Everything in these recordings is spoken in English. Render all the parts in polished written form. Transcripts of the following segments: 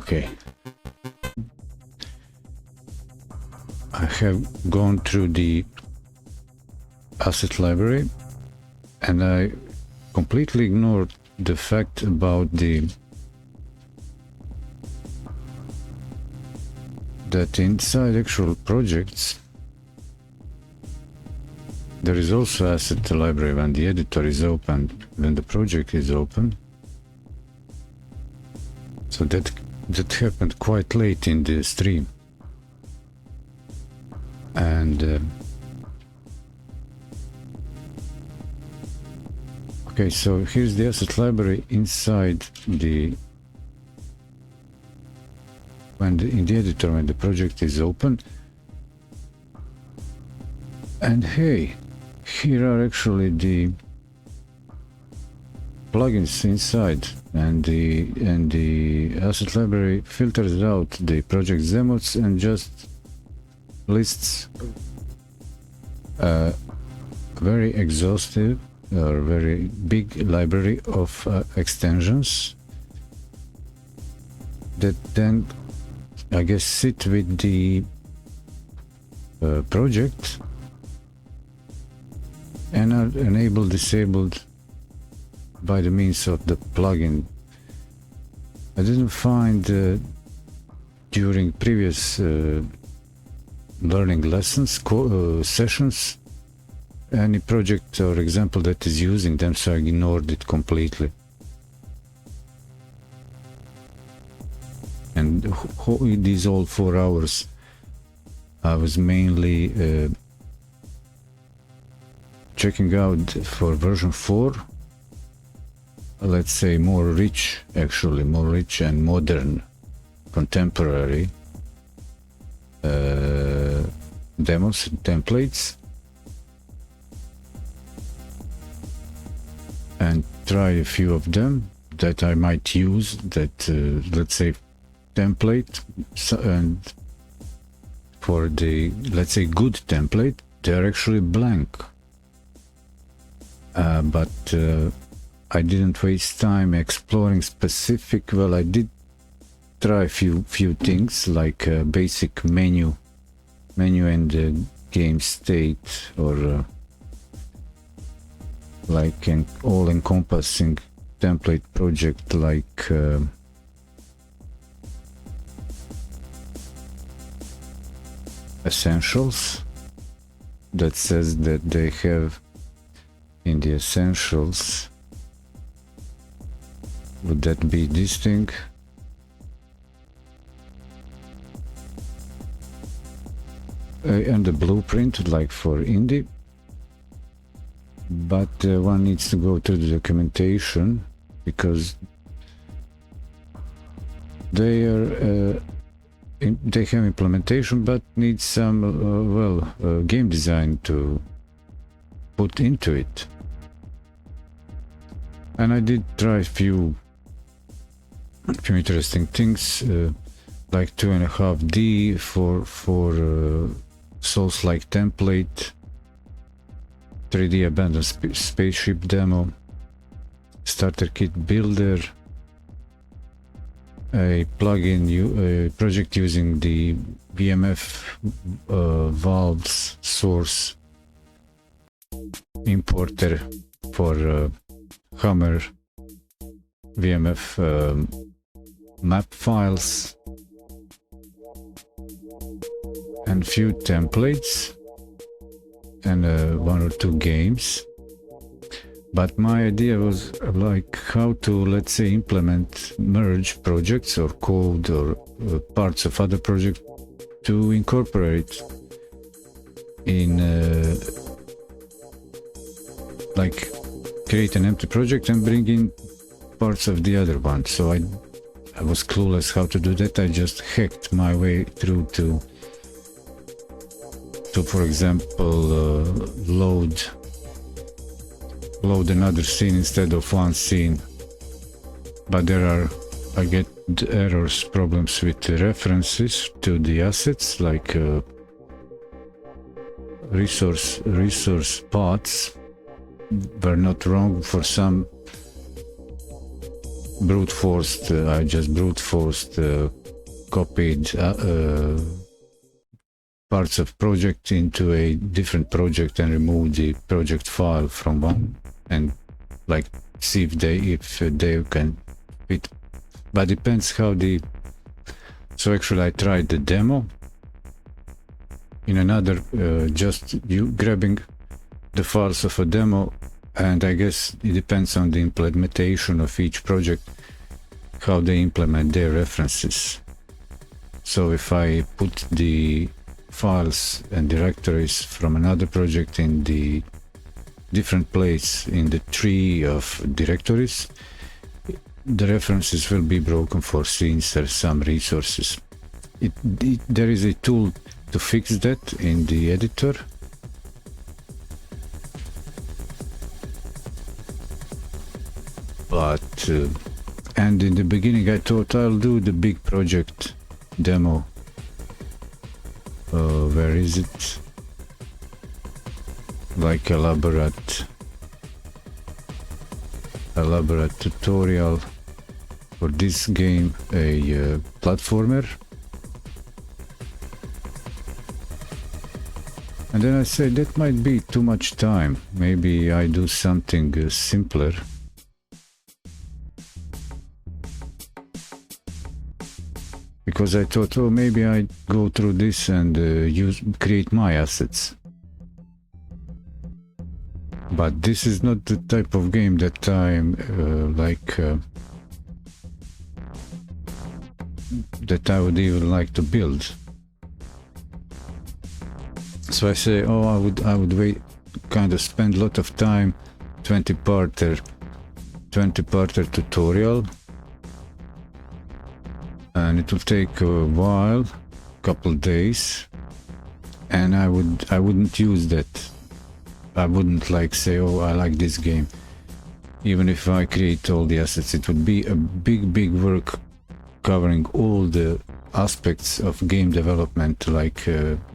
Okay. I have gone through the asset library and I completely ignored the fact about that inside actual projects there is also asset library when the editor is open, when the project is open. So that happened quite late in the stream. And okay, so here's the asset library inside in the editor when the project is open. And hey, here are actually the plugins inside, and the asset library filters out the project demos and just lists a very exhaustive or very big library of extensions that then I guess sit with the project and are enabled, disabled by the means of the plugin. I didn't find during previous learning lessons, sessions, any project or example that is using them, so I ignored it completely. And these all 4 hours I was mainly checking out for version 4, let's say more rich and modern, contemporary demos and templates, and try a few of them that I might use, that let's say template, and for the, let's say, good template, they're actually blank. But I didn't waste time exploring specific. Well, I did try a few things like basic menu and game state, or like an all-encompassing template project like Essentials, that says that they have in the Essentials, would that be this thing? And the blueprint like for indie, but one needs to go to the documentation because they are they have implementation but need some game design to put into it. And I did try a few interesting things, like 2.5D for Souls-like template, 3D abandoned spaceship demo, starter kit builder, a plugin project using the VMF valves source importer for Hammer VMF map files, and few templates and 1 or 2 games. But my idea was like how to, let's say, merge projects or code or parts of other projects to incorporate in like create an empty project and bring in parts of the other one. So I was clueless how to do that. I just hacked my way through to for example load another scene instead of one scene, but I get errors, problems with the references to the assets, like resource paths were not wrong for some brute forced. I just brute forced copied parts of project into a different project and remove the project file from one and like see if they can fit. But depends how the. So actually I tried the demo in another, just you grabbing the files of a demo, and I guess it depends on the implementation of each project, how they implement their references. So if I put the files and directories from another project in the different place in the tree of directories, the references will be broken for scenes or some resources. There is a tool to fix that in the editor. But and in the beginning I thought I'll do the big project demo. Where is it? Like elaborate tutorial for this game, a platformer. And then I said that might be too much time. Maybe I do something simpler. Because I thought, oh, maybe I go through this and create my assets. But this is not the type of game that I'm that I would even like to build. So I say, oh, I would wait, kind of spend a lot of time, 20-parter tutorial, and it will take a while, couple days, and I wouldn't use that. I wouldn't like say, oh, I like this game. Even if I create all the assets, it would be a big work covering all the aspects of game development, like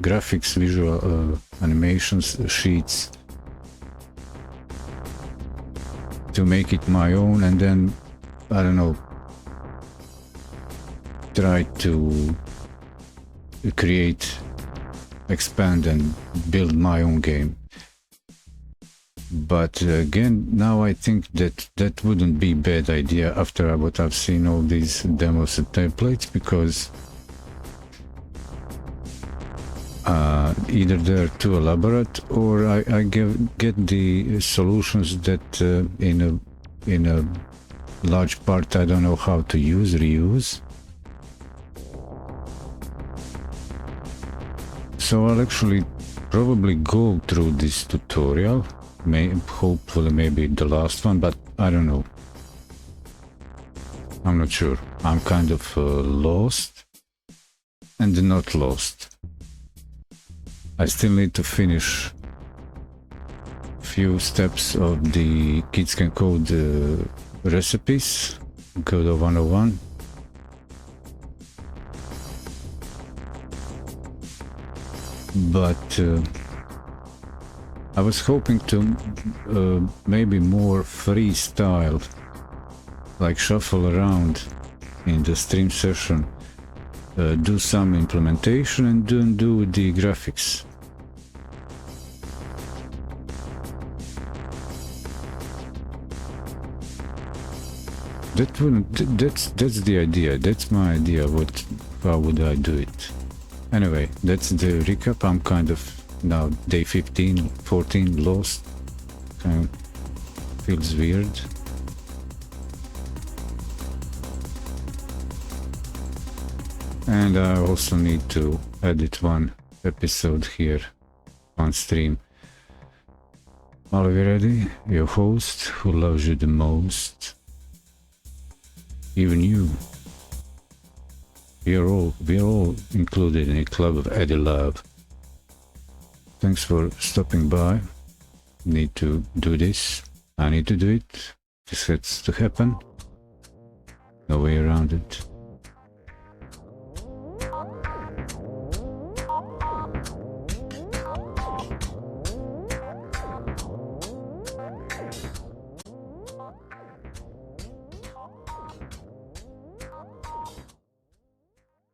graphics, visual animations, sheets, to make it my own, and then, I don't know, try to create, expand and build my own game. But again, now I think that wouldn't be a bad idea after what I've seen all these demos and templates, because either they're too elaborate, or I get the solutions that in a large part I don't know how to reuse. So I'll actually probably go through this tutorial. Hopefully maybe the last one, but I don't know. I'm not sure. I'm kind of lost and not lost. I still need to finish a few steps of the Kids Can Code recipes, Godot 101. But I was hoping to maybe more freestyle, like shuffle around in the stream session, do some implementation and then do the graphics. That's the idea. That's my idea. How would I do it? Anyway, that's the recap. I'm kind of now day 15, 14, lost. Kind of feels weird. And I also need to edit one episode here on stream. Are we ready? Your host who loves you the most. Even you. We're all included in a club of Eddie Love. Thanks for stopping by. Need to do this. I need to do it. This has to happen. No way around it.